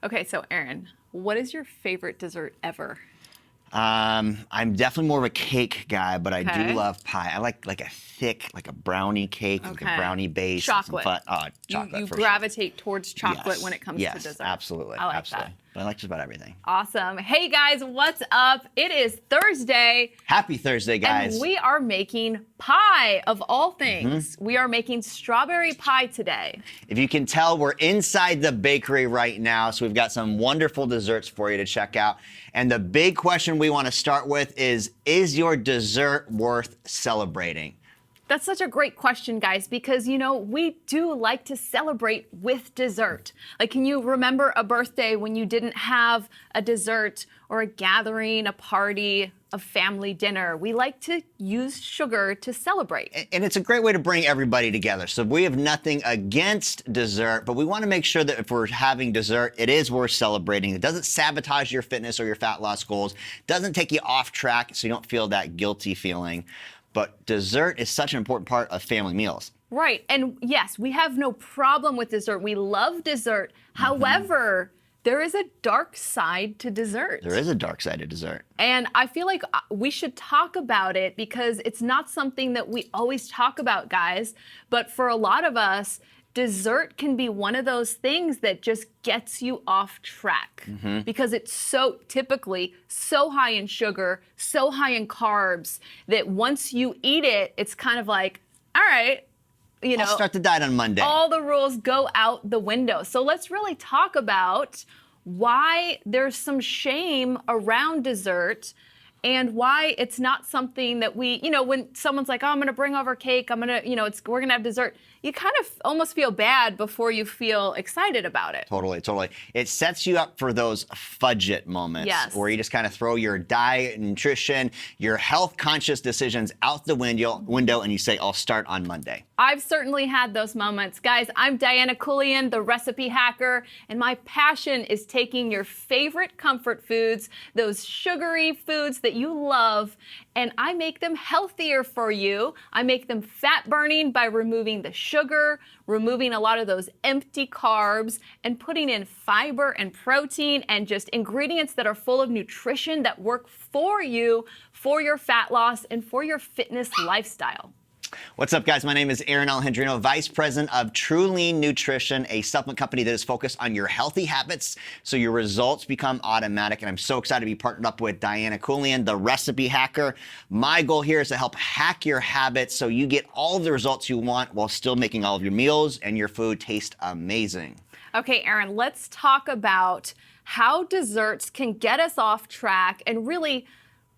Okay, so Aaron, what is your favorite dessert ever? I'm definitely more of a cake guy, but I Okay. do love pie. I like a thick, like a brownie cake, like a brownie base. Chocolate. Chocolate You for gravitate towards sure. chocolate when it comes to dessert. Yes, absolutely. I like absolutely. that. But I like just about everything. Awesome. Hey guys, what's up? It is Thursday. Happy Thursday, guys. And we are making pie of all things. We are making strawberry pie today. If you can tell, we're inside the bakery right now, so we've got some wonderful desserts for you to check out. And the big question we want to start with is your dessert worth celebrating? That's such a great question, guys, because, you know, we do like to celebrate with dessert. Like, can you remember a birthday when you didn't have a dessert or a gathering, a party, a family dinner? We like to use sugar to celebrate. And it's a great way to bring everybody together. So we have nothing against dessert, but we want to make sure that if we're having dessert, it is worth celebrating. It doesn't sabotage your fitness or your fat loss goals, doesn't take you off track so you don't feel that guilty feeling. But dessert is such an important part of family meals. Right. And yes, we have no problem with dessert. We love dessert. However, there is a dark side to dessert. There is a dark side to dessert. And I feel like we should talk about it because it's not something that we always talk about, guys. But for a lot of us, dessert can be one of those things that just gets you off track because it's so typically so high in sugar, so high in carbs that once you eat it, it's kind of like, all right, you know, I'll start the diet on Monday. All the rules go out the window. So let's really talk about why there's some shame around dessert and why it's not something that we, you know, when someone's like, oh, I'm going to bring over cake, I'm going to, you know, we're going to have dessert. You kind of almost feel bad before you feel excited about it. Totally, totally. It sets you up for those fudge it moments where you just kind of throw your diet, nutrition, your health conscious decisions out the window and you say, I'll start on Monday. I've certainly had those moments. Guys, I'm Diana Coulian, the recipe hacker, and my passion is taking your favorite comfort foods, those sugary foods that you love, and I make them healthier for you. I make them fat burning by removing the sugar, removing a lot of those empty carbs, and putting in fiber and protein and just ingredients that are full of nutrition that work for you, for your fat loss, and for your fitness lifestyle. What's up, guys? My name is Aaron Alejandrino, Vice President of True Lean Nutrition, a supplement company that is focused on your healthy habits so your results become automatic. And I'm so excited to be partnered up with Diana Coulian, the recipe hacker. My goal here is to help hack your habits so you get all of the results you want while still making all of your meals and your food taste amazing. Okay, Aaron, let's talk about how desserts can get us off track and really,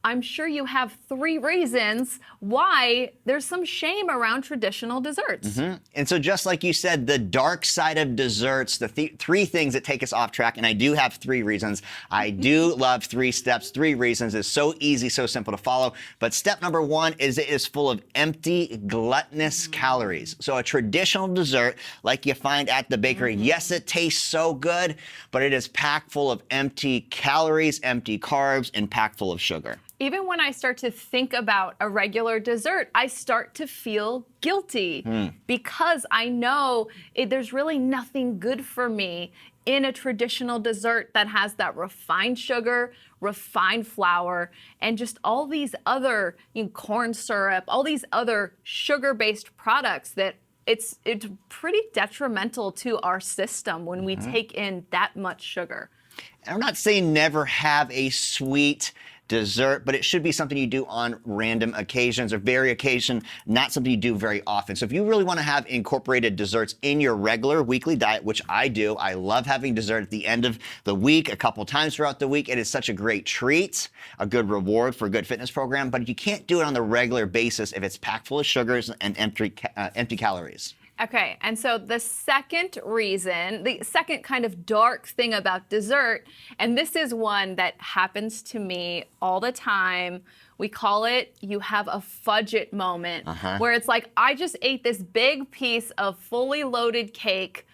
I'm sure you have 3 reasons why there's some shame around traditional desserts. And so just like you said, the dark side of desserts, the 3 things that take us off track, and I do have 3 reasons. I do love 3 steps, 3 reasons. It's so easy, so simple to follow. But step number 1 is it is full of empty, gluttonous calories. So a traditional dessert, like you find at the bakery, yes, it tastes so good, but it is packed full of empty calories, empty carbs, and packed full of sugar. Even when I start to think about a regular dessert, I start to feel guilty because I know there's really nothing good for me in a traditional dessert that has that refined sugar, refined flour, and just all these other, corn syrup, all these other sugar-based products that it's pretty detrimental to our system when we take in that much sugar. And I'm not saying never have a sweet dessert, but it should be something you do on random occasions or very occasion, not something you do very often. So if you really want to have incorporated desserts in your regular weekly diet, which I do, I love having dessert at the end of the week, a couple times throughout the week. It is such a great treat, a good reward for a good fitness program, but you can't do it on the regular basis if it's packed full of sugars and empty calories. Okay, and so the second reason, the second kind of dark thing about dessert, and this is one that happens to me all the time. We call it, you have a fudge it moment, where it's like, I just ate this big piece of fully loaded cake,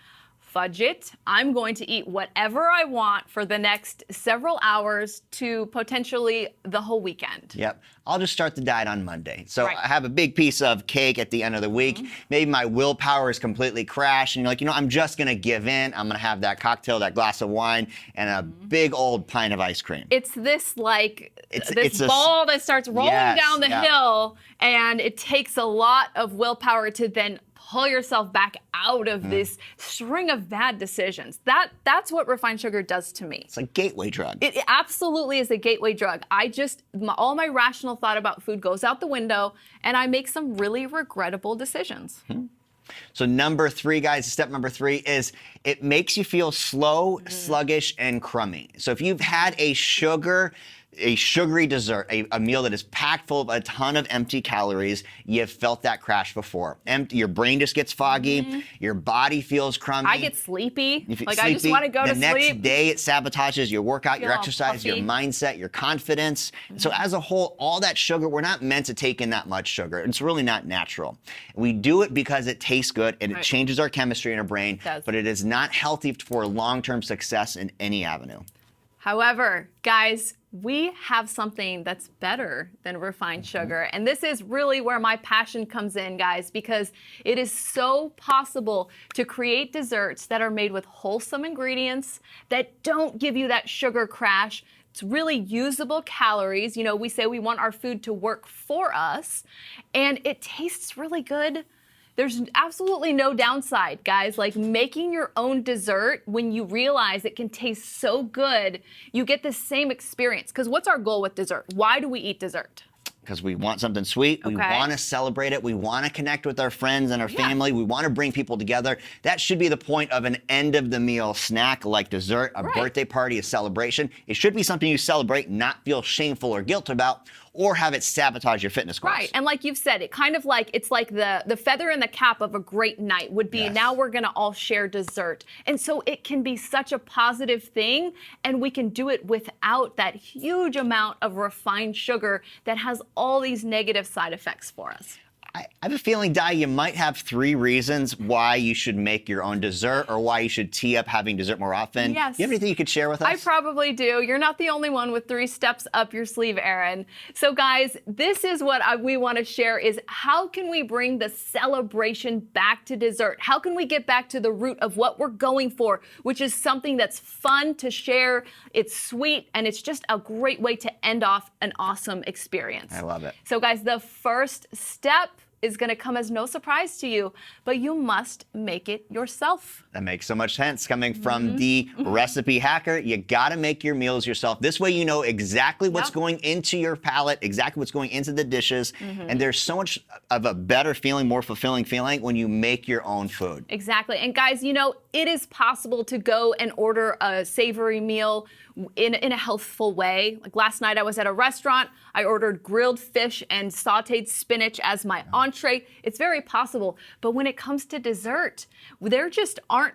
fudge it. I'm going to eat whatever I want for the next several hours to potentially the whole weekend. Yep. I'll just start the diet on Monday. So Right. I have a big piece of cake at the end of the week. Maybe my willpower is completely crashed and you're like, I'm just going to give in. I'm going to have that cocktail, that glass of wine, and a big old pint of ice cream. It's this It's a ball that starts rolling Yes, down the yeah. hill, and it takes a lot of willpower to then pull yourself back out of this string of bad decisions. That's what refined sugar does to me. It's a gateway drug. It absolutely is a gateway drug. All my rational thought about food goes out the window, and I make some really regrettable decisions. So number 3, guys, step number 3 is it makes you feel slow, sluggish, and crummy. So if you've had a sugary dessert, a meal that is packed full of a ton of empty calories, you've felt that crash before. Your brain just gets foggy, your body feels crummy. I get sleepy. You feel I just want to go to The next sleep. day, it sabotages your workout, your Feel all exercise, your puffy. mindset, your confidence. So as a whole, all that sugar, we're not meant to take in that much sugar. It's really not natural. We do it because it tastes good and it Right. changes our chemistry in our brain, does. but it is not healthy for long-term success in any avenue. However, guys, we have something that's better than refined sugar. And this is really where my passion comes in, guys, because it is so possible to create desserts that are made with wholesome ingredients that don't give you that sugar crash. It's really usable calories. We say we want our food to work for us, and it tastes really good. There's absolutely no downside, guys. Like making your own dessert, when you realize it can taste so good, you get the same experience. Because what's our goal with dessert? Why do we eat dessert? Because we want something sweet, we Okay. want to celebrate it, we want to connect with our friends and our family, we want to bring people together. That should be the point of an end of the meal snack like dessert, a Right. birthday party, a celebration. It should be something you celebrate, not feel shameful or guilt about, or have it sabotage your fitness goals. Right, and like you've said, it's like the feather in the cap of a great night would be, Yes. now we're gonna all share dessert. And so it can be such a positive thing, and we can do it without that huge amount of refined sugar that has all these negative side effects for us. I have a feeling, Di, you might have 3 reasons why you should make your own dessert or why you should tee up having dessert more often. Yes. Do you have anything you could share with us? I probably do. You're not the only one with 3 steps up your sleeve, Aaron. So guys, this is what we want to share is how can we bring the celebration back to dessert? How can we get back to the root of what we're going for, which is something that's fun to share, it's sweet, and it's just a great way to end off an awesome experience. I love it. So guys, the first step is going to come as no surprise to you, but you must make it yourself. That makes so much sense. Coming from the recipe hacker, you gotta make your meals yourself. This way you know exactly what's Yep. going into your palate, exactly what's going into the dishes, and there's so much of a better feeling, more fulfilling feeling when you make your own food. Exactly. And guys, it is possible to go and order a savory meal in a healthful way. Like last night I was at a restaurant, I ordered grilled fish and sauteed spinach as my entree. It's very possible. But when it comes to dessert, there just aren't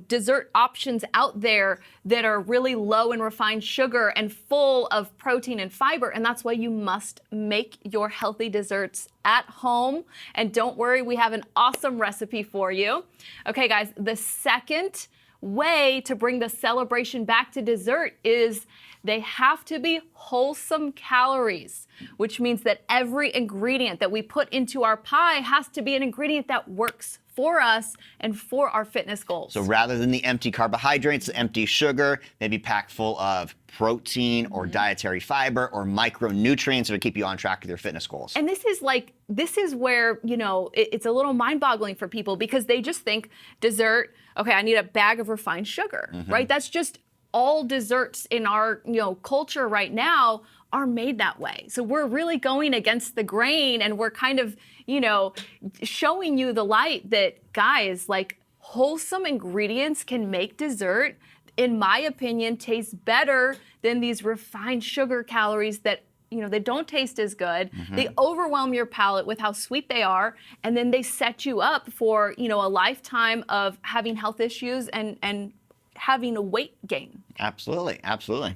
dessert options out there that are really low in refined sugar and full of protein and fiber. And that's why you must make your healthy desserts at home. And don't worry, we have an awesome recipe for you. Okay, guys, the second way to bring the celebration back to dessert is they have to be wholesome calories, which means that every ingredient that we put into our pie has to be an ingredient that works for us and for our fitness goals. So rather than the empty carbohydrates, the empty sugar, maybe packed full of protein or dietary fiber or micronutrients that will keep you on track with your fitness goals. And this is where, it's a little mind-boggling for people because they just think dessert, okay, I need a bag of refined sugar, right? That's just all desserts in our, culture right now are made that way. So we're really going against the grain and we're kind of, showing you the light that, guys, like wholesome ingredients can make dessert, in my opinion, taste better than these refined sugar calories that they don't taste as good. They overwhelm your palate with how sweet they are, and then they set you up for, a lifetime of having health issues and having a weight gain. Absolutely, absolutely.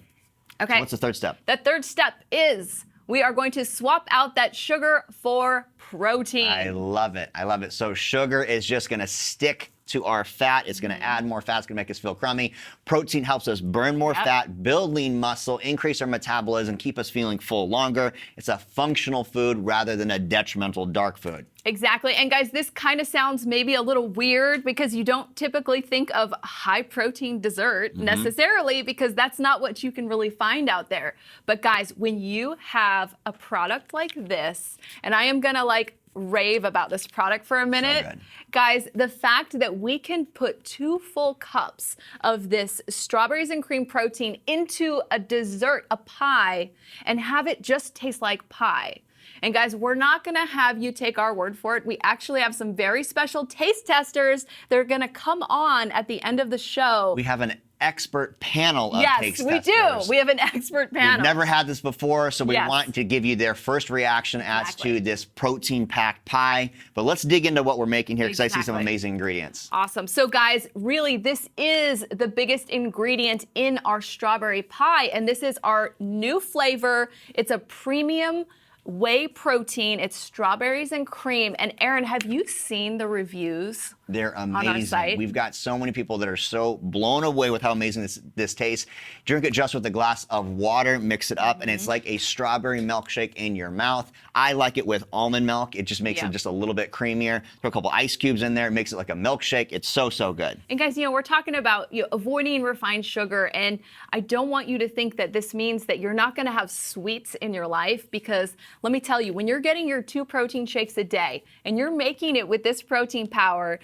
Okay. So what's the third step? The third step is we are going to swap out that sugar for protein. I love it. I love it. So sugar is just going to stick to our fat. It's going to add more fat. It's going to make us feel crummy. Protein helps us burn more fat, build lean muscle, increase our metabolism, keep us feeling full longer. It's a functional food rather than a detrimental dark food. Exactly. And guys, this kind of sounds maybe a little weird because you don't typically think of high protein dessert necessarily, because that's not what you can really find out there. But guys, when you have a product like this, and I am going to like rave about this product for a minute. So guys, the fact that we can put 2 full cups of this strawberries and cream protein into a dessert, a pie, and have it just taste like pie. And guys, we're not going to have you take our word for it. We actually have some very special taste testers that are going to come on at the end of the show. We have an expert panel of taste testers. Yes, we do. We have an expert panel. We've never had this before, so we Yes. want to give you their first reaction as to this protein-packed pie. But let's dig into what we're making here, because I see some amazing ingredients. Awesome. So guys, really, this is the biggest ingredient in our strawberry pie, and this is our new flavor. It's a premium whey protein. It's strawberries and cream. And Aaron, have you seen the reviews? They're amazing. On our site? We've got so many people that are so blown away with how amazing this tastes. Drink it just with a glass of water, mix it up, and it's like a strawberry milkshake in your mouth. I like it with almond milk. It just makes it just a little bit creamier. Throw a couple ice cubes in there. It makes it like a milkshake. It's so, so good. And guys, we're talking about avoiding refined sugar, and I don't want you to think that this means that you're not going to have sweets in your life, because let me tell you, when you're getting your 2 protein shakes a day and you're making it with this protein powder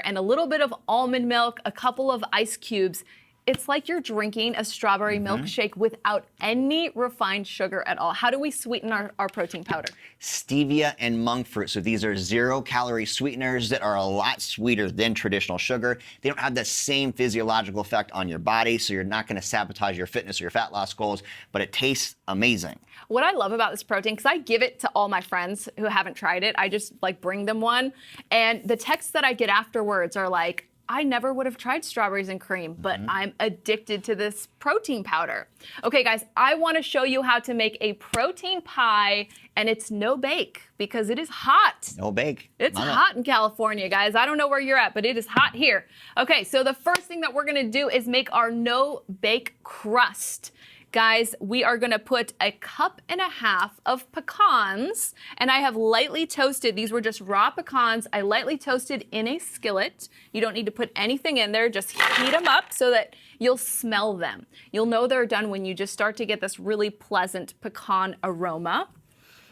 and a little bit of almond milk, a couple of ice cubes, it's like you're drinking a strawberry milkshake without any refined sugar at all. How do we sweeten our protein powder? Stevia and monk fruit. So these are 0-calorie sweeteners that are a lot sweeter than traditional sugar. They don't have the same physiological effect on your body, so you're not going to sabotage your fitness or your fat loss goals, but it tastes amazing. What I love about this protein, because I give it to all my friends who haven't tried it, I just like bring them one, and the texts that I get afterwards are like, I never would have tried strawberries and cream, but I'm addicted to this protein powder. Okay, guys, I want to show you how to make a protein pie, and it's no bake because it is hot. No bake. It's hot in California, guys. I don't know where you're at, but it is hot here. Okay, so the first thing that we're going to do is make our no bake crust. Guys, we are going to put 1.5 cups of pecans, and I have lightly toasted. These were just raw pecans. I lightly toasted in a skillet. You don't need to put anything in there. Just heat them up so that you'll smell them. You'll know they're done when you just start to get this really pleasant pecan aroma.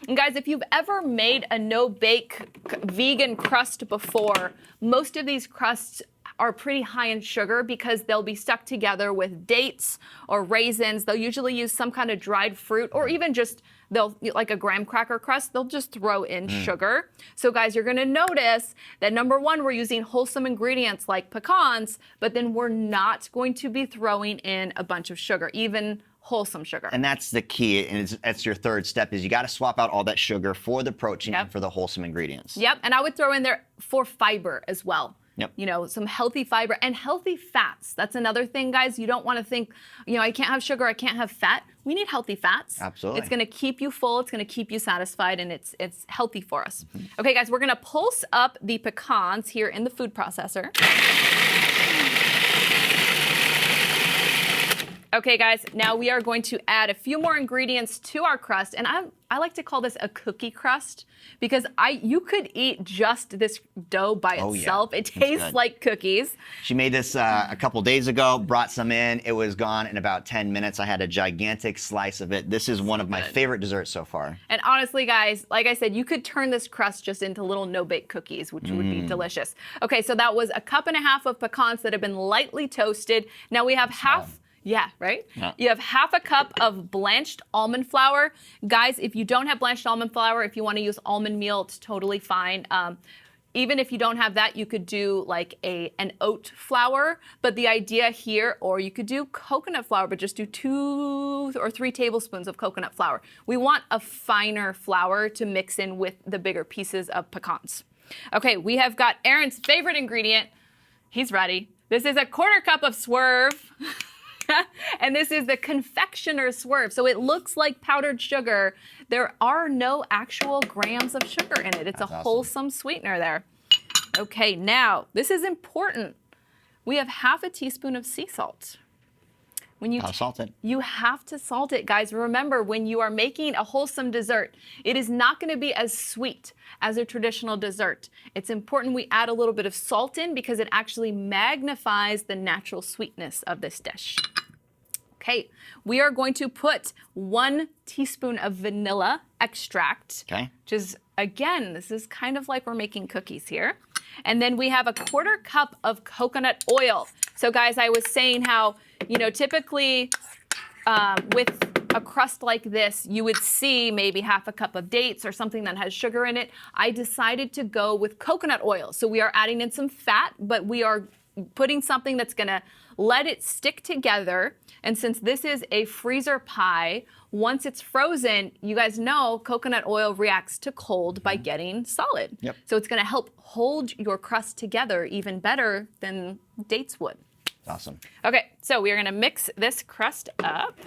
And guys, if you've ever made a no-bake vegan crust before, most of these crusts are pretty high in sugar because they'll be stuck together with dates or raisins. They'll usually use some kind of dried fruit, or even just like a graham cracker crust, they'll just throw in sugar. So guys, you're gonna notice that number one, we're using wholesome ingredients like pecans, but then we're not going to be throwing in a bunch of sugar, even wholesome sugar. And that's the key, and that's your third step, is you got to swap out all that sugar for the protein and for the wholesome ingredients. Yep, and I would throw in there for fiber as well. Yep. Some healthy fiber and healthy fats. That's another thing, guys. You don't want to think, I can't have sugar, I can't have fat. We need healthy fats. Absolutely. It's going to keep you full, it's going to keep you satisfied, and it's healthy for us. Okay, guys, we're going to pulse up the pecans here in the food processor. Okay, guys, now we are going to add a few more ingredients to our crust, and I like to call this a cookie crust because you could eat just this dough by itself. Yeah. It tastes like cookies. She made this a couple days ago, brought some in. It was gone in about 10 minutes. I had a gigantic slice of it. This is one of my favorite desserts so far. And honestly, guys, like I said, you could turn this crust just into little no-bake cookies, which would be delicious. Okay, so that was 1.5 cups of pecans that have been lightly toasted. Now we have half... Yeah, right? Yeah. You have 1/2 cup of blanched almond flour. Guys, if you don't have blanched almond flour, if you want to use almond meal, it's totally fine. Even if you don't have that, you could do like an oat flour. But the idea here, or you could do coconut flour, but just do 2 or 3 tablespoons of coconut flour. We want a finer flour to mix in with the bigger pieces of pecans. Okay, we have got Aaron's favorite ingredient. He's ready. This is 1/4 cup of Swerve. And this is the confectioner's Swerve. So it looks like powdered sugar. There are no actual grams of sugar in it. It's a wholesome sweetener there. Okay, now this is important. We have half a teaspoon of sea salt. When you salt it. You have to salt it, guys. Remember, when you are making a wholesome dessert, it is not going to be as sweet as a traditional dessert. It's important we add a little bit of salt in because it actually magnifies the natural sweetness of this dish. Okay, we are going to put 1 teaspoon of vanilla extract, which is, again, this is kind of like we're making cookies here. And then we have a 1/4 cup of coconut oil. So guys, I was saying how, typically with a crust like this, you would see maybe half a cup of dates or something that has sugar in it. I decided to go with coconut oil. So we are adding in some fat, but we are putting something that's gonna let it stick together. And since this is a freezer pie, once it's frozen, you guys know coconut oil reacts to cold by getting solid. Yep. So it's gonna help hold your crust together even better than dates would. Awesome. Okay, so we are gonna mix this crust up.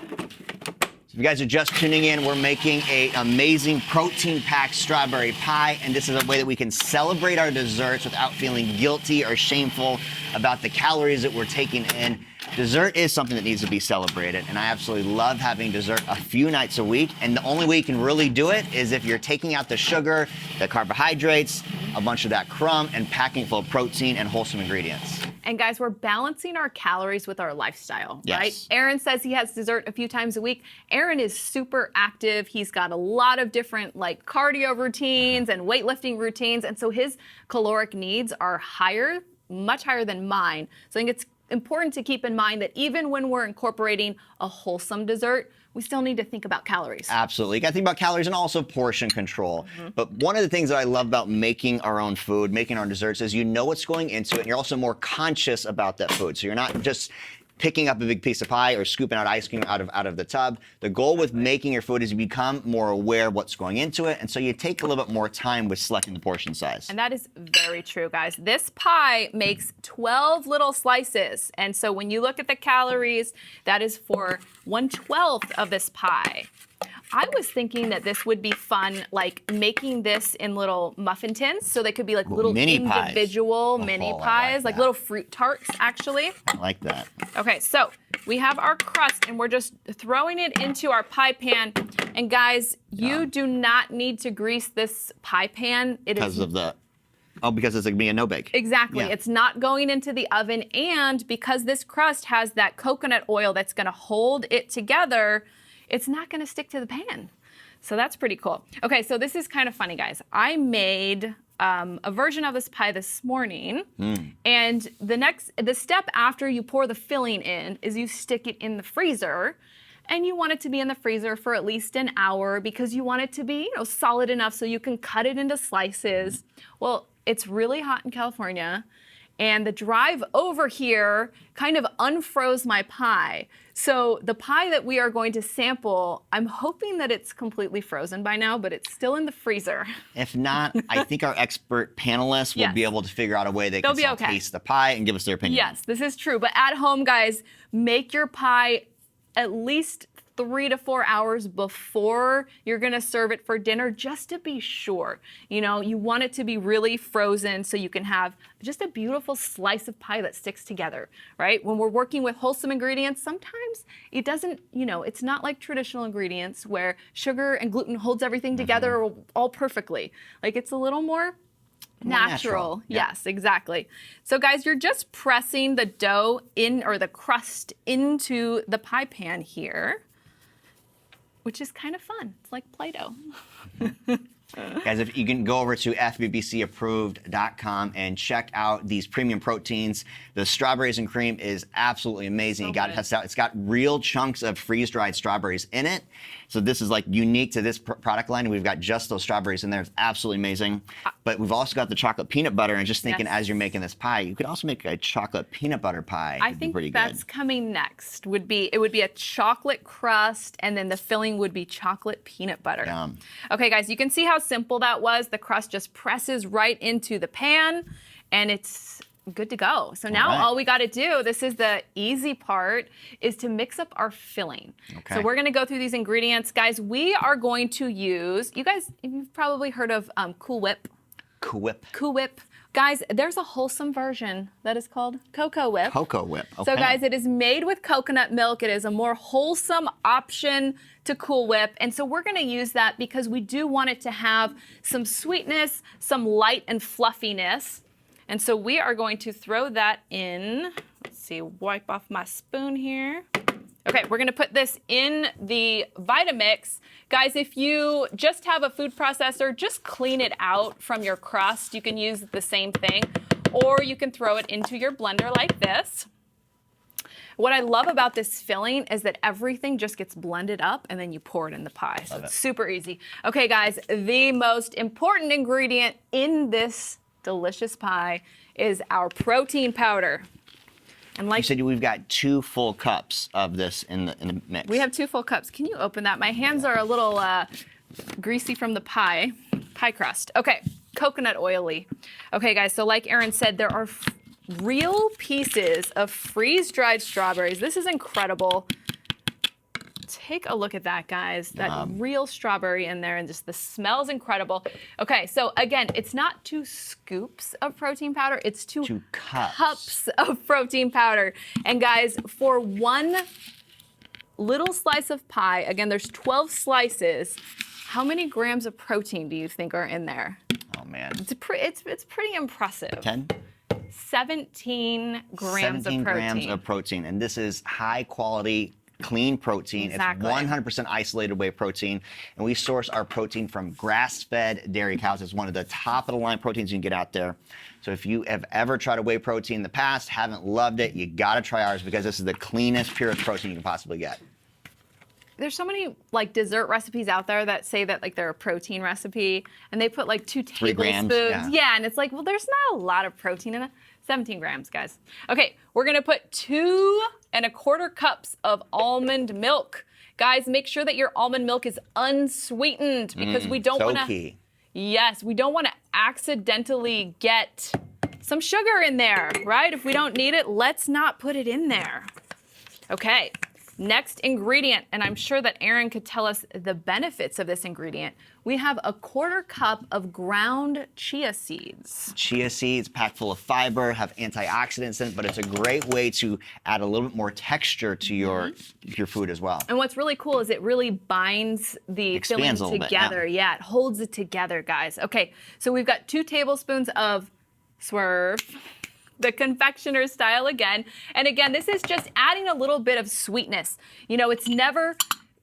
If you guys are just tuning in, we're making an amazing protein-packed strawberry pie, and this is a way that we can celebrate our desserts without feeling guilty or shameful about the calories that we're taking in. Dessert is something that needs to be celebrated, and I absolutely love having dessert a few nights a week, and the only way you can really do it is if you're taking out the sugar, the carbohydrates, a bunch of that crumb, and packing full of protein and wholesome ingredients. And guys, we're balancing our calories with our lifestyle, Yes. right? Aaron says he has dessert a few times a week. Aaron is super active. He's got a lot of different cardio routines and weightlifting routines. And so his caloric needs are higher, much higher than mine. So I think it's important to keep in mind that even when we're incorporating a wholesome dessert, we still need to think about calories. Absolutely. You got to think about calories and also portion control. But one of the things that I love about making our own food, making our desserts, is you know what's going into it, and you're also more conscious about that food. So you're not just picking up a big piece of pie or scooping out ice cream out of the tub. The goal with making your food is you become more aware of what's going into it, and so you take a little bit more time with selecting the portion size. And that is very true, guys. This pie makes 12 little slices, and so when you look at the calories, that is for 1/12 of this pie. I was thinking that this would be fun, making this in little muffin tins, so they could be little mini individual pies. mini I like pies, that. little fruit tarts, actually. I like that. Okay, so we have our crust, and we're just throwing it into our pie pan. And guys, you do not need to grease this pie pan. Because it's going to be a no-bake. Exactly. Yeah. It's not going into the oven, and because this crust has that coconut oil that's going to hold it together, it's not going to stick to the pan. So that's pretty cool. Okay, so this is kind of funny, guys. I made a version of this pie this morning, and the step after you pour the filling in is you stick it in the freezer, and you want it to be in the freezer for at least an hour because you want it to be, solid enough so you can cut it into slices. Well, it's really hot in California, and the drive over here kind of unfroze my pie. So the pie that we are going to sample, I'm hoping that it's completely frozen by now, but it's still in the freezer. If not, I think our expert panelists will be able to figure out a way they can still taste the pie and give us their opinion. Yes, this is true. But at home, guys, make your pie at least 3 to 4 hours before you're gonna serve it for dinner, just to be sure. You want it to be really frozen so you can have just a beautiful slice of pie that sticks together, right? When we're working with wholesome ingredients, sometimes it doesn't, it's not like traditional ingredients where sugar and gluten holds everything together all perfectly. It's a little more natural. Yes, exactly. So guys, you're just pressing the dough or the crust into the pie pan here, which is kind of fun. It's like Play-Doh. Guys, if you can go over to fbbcapproved.com and check out these premium proteins. The strawberries and cream is absolutely amazing. You got to test it out. It's got real chunks of freeze-dried strawberries in it. So this is unique to this product line. We've got just those strawberries in there. It's absolutely amazing. But we've also got the chocolate peanut butter. And just thinking, as you're making this pie, you could also make a chocolate peanut butter pie. I think that's coming next. It would be a chocolate crust, and then the filling would be chocolate peanut butter. Yum. Okay, guys, you can see how simple that was. The crust just presses right into the pan, and it's good to go. So now all we got to do, this is the easy part, is to mix up our filling. Okay. So we're going to go through these ingredients. Guys, we are going to use, you've probably heard of Cool Whip. Cool Whip. Cool Whip. Guys, there's a wholesome version that is called Cocoa Whip. Cocoa Whip. Okay. So guys, it is made with coconut milk. It is a more wholesome option to Cool Whip. And so we're gonna use that because we do want it to have some sweetness, some light and fluffiness. And so we are going to throw that in. Let's see, wipe off my spoon here. Okay, we're gonna put this in the Vitamix. Guys, if you just have a food processor, just clean it out from your crust. You can use the same thing, or you can throw it into your blender like this. What I love about this filling is that everything just gets blended up and then you pour it in the pie. So it's super easy. Okay, guys, the most important ingredient in this delicious pie is our protein powder. And like you said, we've got 2 full cups of this in the mix. We have 2 full cups. Can you open that? My hands are a little greasy from the pie crust. Okay, coconut oily. Okay, guys, so like Aaron said, there are real pieces of freeze-dried strawberries. This is incredible. Take a look at that, guys. That real strawberry in there, and just the smell's incredible. Okay, so again, it's not 2 scoops of protein powder, it's 2 cups of protein powder. And guys, for 1 little slice of pie, again, there's 12 slices. How many grams of protein do you think are in there? Oh man. It's pretty impressive. 10? 17 grams 17 of protein. grams of protein, and this is high quality, clean protein. Exactly. It's 100% isolated whey protein, and we source our protein from grass-fed dairy cows. It's one of the top-of-the-line proteins you can get out there. So if you have ever tried a whey protein in the past, haven't loved it, you gotta try ours because this is the cleanest, purest protein you can possibly get. There's so many like dessert recipes out there that say that like they're a protein recipe and they put like 2 3 tablespoons. grams, yeah. And it's like, well, there's not a lot of protein in it. 17 grams, guys. Okay, we're gonna put 2 1/4 cups of almond milk. Guys, make sure that your almond milk is unsweetened because we don't wanna. Key. Yes, we don't wanna accidentally get some sugar in there, right? If we don't need it, let's not put it in there. Okay. Next ingredient, and I'm sure that Aaron could tell us the benefits of this ingredient. We have 1/4 cup of ground chia seeds. Chia seeds, packed full of fiber, have antioxidants in it, but it's a great way to add a little bit more texture to your food as well. And what's really cool is it really binds the filling Expands a little bit, together. Yeah, it holds it together, guys. Okay, so we've got 2 tablespoons of Swerve, the confectioner style again. And again, this is just adding a little bit of sweetness. You know, it's never,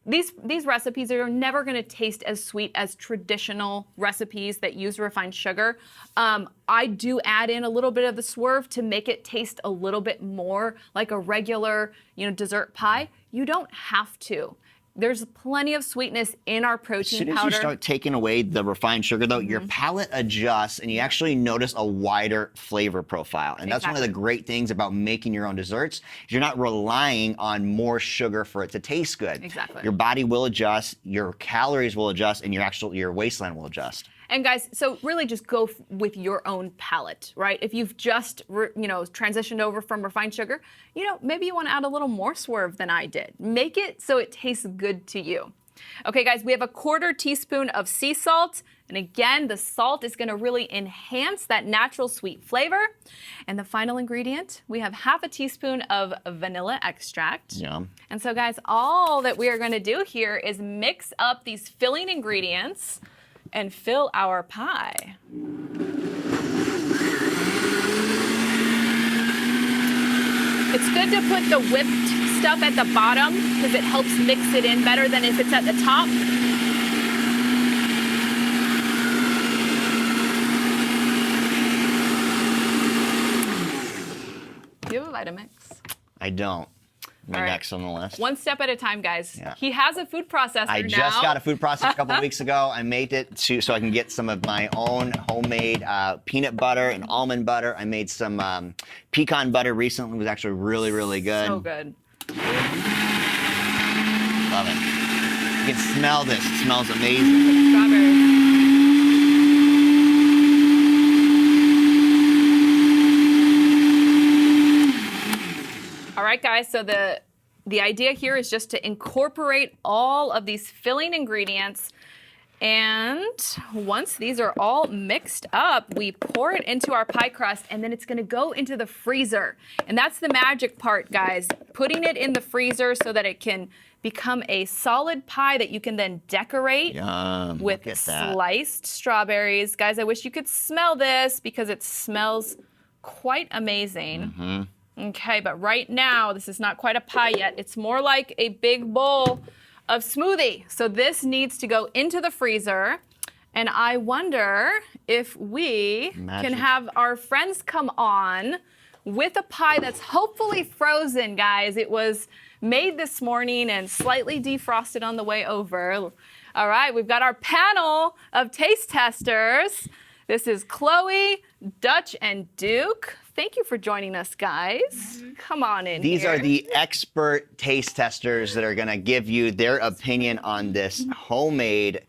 these recipes are never gonna taste as sweet as traditional recipes that use refined sugar. I do add in a little bit of the Swerve to make it taste a little bit more like a regular, dessert pie. You don't have to. There's plenty of sweetness in our protein powder. As soon as you start taking away the refined sugar, though, your palate adjusts and you actually notice a wider flavor profile. And that's one of the great things about making your own desserts. You're not relying on more sugar for it to taste good. Exactly. Your body will adjust, your calories will adjust, and your waistline will adjust. And guys, so really just go with your own palate, right? If you've just, transitioned over from refined sugar, maybe you want to add a little more Swerve than I did. Make it so it tastes good to you. Okay, guys, we have 1/4 teaspoon of sea salt. And again, the salt is going to really enhance that natural sweet flavor. And the final ingredient, we have 1/2 teaspoon of vanilla extract. Yum. And so, guys, all that we are going to do here is mix up these filling ingredients and fill our pie. It's good to put the whipped stuff at the bottom because it helps mix it in better than if it's at the top. Do you have a Vitamix? I don't. All right. Next on the list. One step at a time, guys. Yeah. He has a food processor now. I just got a food processor a couple of weeks ago. I made it so I can get some of my own homemade peanut butter and almond butter. I made some pecan butter recently. It was actually really, really good. So good. Love it. You can smell this. It smells amazing. Strawberries. All right, guys, so the idea here is just to incorporate all of these filling ingredients And once these are all mixed up, we pour it into our pie crust, and then it's going to go into the freezer. And that's the magic part, guys. Putting it in the freezer so that it can become a solid pie that you can then decorate Yum, with look at that. sliced strawberries. Guys, I wish you could smell this because it smells quite amazing. Okay, but right now, this is not quite a pie yet. It's more like a big bowl of smoothie. So this needs to go into the freezer. And I wonder if we can have our friends come on with a pie that's hopefully frozen, guys. It was made this morning and slightly defrosted on the way over. All right, we've got our panel of taste testers. This is Chloe, Dutch, and Duke. Thank you for joining us, guys. Come on in These here. are the expert taste testers that are going to give you their opinion on this homemade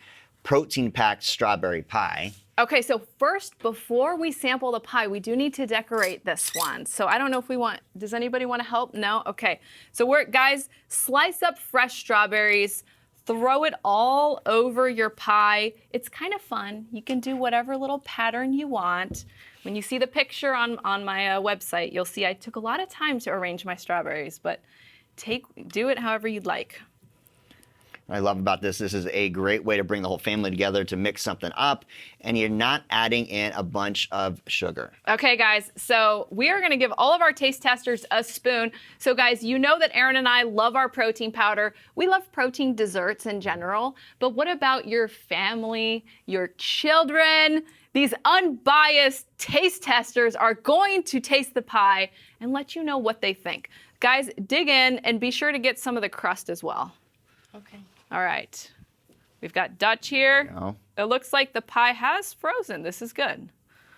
protein-packed strawberry pie. Okay, so first, before we sample the pie, we do need to decorate this one. So I don't know if we want, does anybody want to help? No? Okay. So guys, slice up fresh strawberries, throw it all over your pie. It's kind of fun. You can do whatever little pattern you want. When you see the picture on my website, you'll see I took a lot of time to arrange my strawberries, but do it however you'd like. What I love about this is a great way to bring the whole family together to mix something up, and you're not adding in a bunch of sugar. Okay, guys, so we are going to give all of our taste testers a spoon. So, guys, you know that Aaron and I love our protein powder. We love protein desserts in general, but what about your family, your children? These unbiased taste testers are going to taste the pie and let you know what they think. Guys, dig in and be sure to get some of the crust as well. Okay. All right. We've got Dutch here. It looks like the pie has frozen. This is good.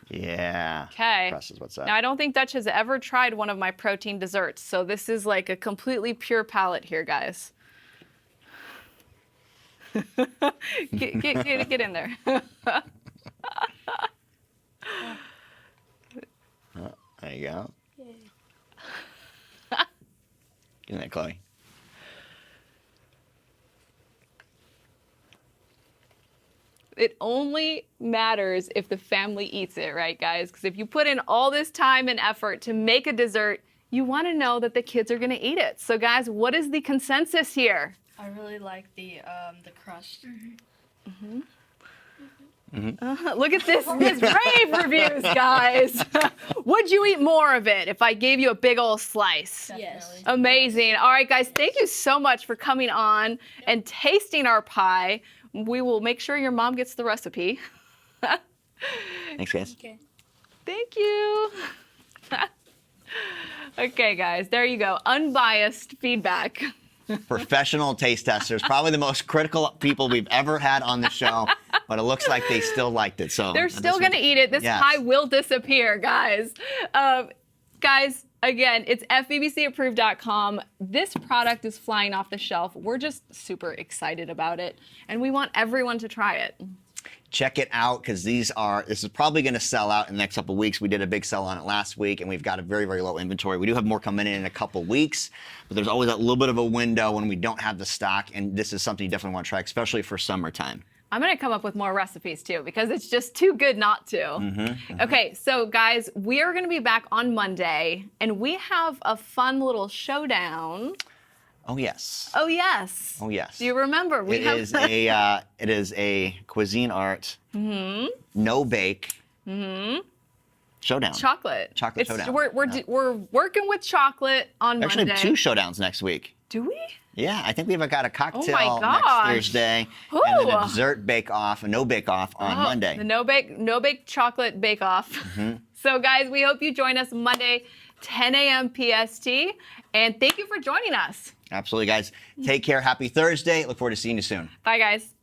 Yeah. Okay. Crust is what's up. Now, I don't think Dutch has ever tried one of my protein desserts, so this is like a completely pure palate here, guys. Get in there. There you go. Get in there, Chloe. It only matters if the family eats it, right, guys? Because if you put in all this time and effort to make a dessert, you want to know that the kids are going to eat it. So, guys, what is the consensus here? I really like the crust. Look at this rave reviews, guys. Would you eat more of it if I gave you a big old slice? Yes. Amazing. All right, guys, thank you so much for coming on and tasting our pie. We will make sure your mom gets the recipe. Thanks, guys. Okay. Thank you. Okay, guys, there you go. Unbiased feedback. Professional taste testers, probably the most critical people we've ever had on the show, but it looks like they still liked it. So They're still going to eat it. This pie will disappear, guys. Guys, again, it's fbbcapproved.com. This product is flying off the shelf. We're just super excited about it, and we want everyone to try it. Check it out, because this is probably going to sell out in the next couple of weeks. We did a big sell on it last week, and we've got a very, very low inventory. We do have more coming in a couple weeks, but there's always that little bit of a window when we don't have the stock, and this is something you definitely want to try, especially for summertime. I'm going to come up with more recipes, too, because it's just too good not to. Okay, so, guys, we are going to be back on Monday, and we have a fun little showdown. Oh, yes. Oh, yes. Oh, yes. Do you remember? It is a cuisine art, no bake showdown. Chocolate. Chocolate showdown. We're working with chocolate on Actually, Monday. two showdowns next week. Do we? Yeah, I think we've got a cocktail Oh my next gosh. Thursday, Ooh. and then a dessert bake-off, a no bake-off on Monday. The no bake chocolate bake off. So guys, we hope you join us Monday, 10 a.m. PST, and thank you for joining us. Absolutely, guys. Take care. Happy Thursday. Look forward to seeing you soon. Bye, guys.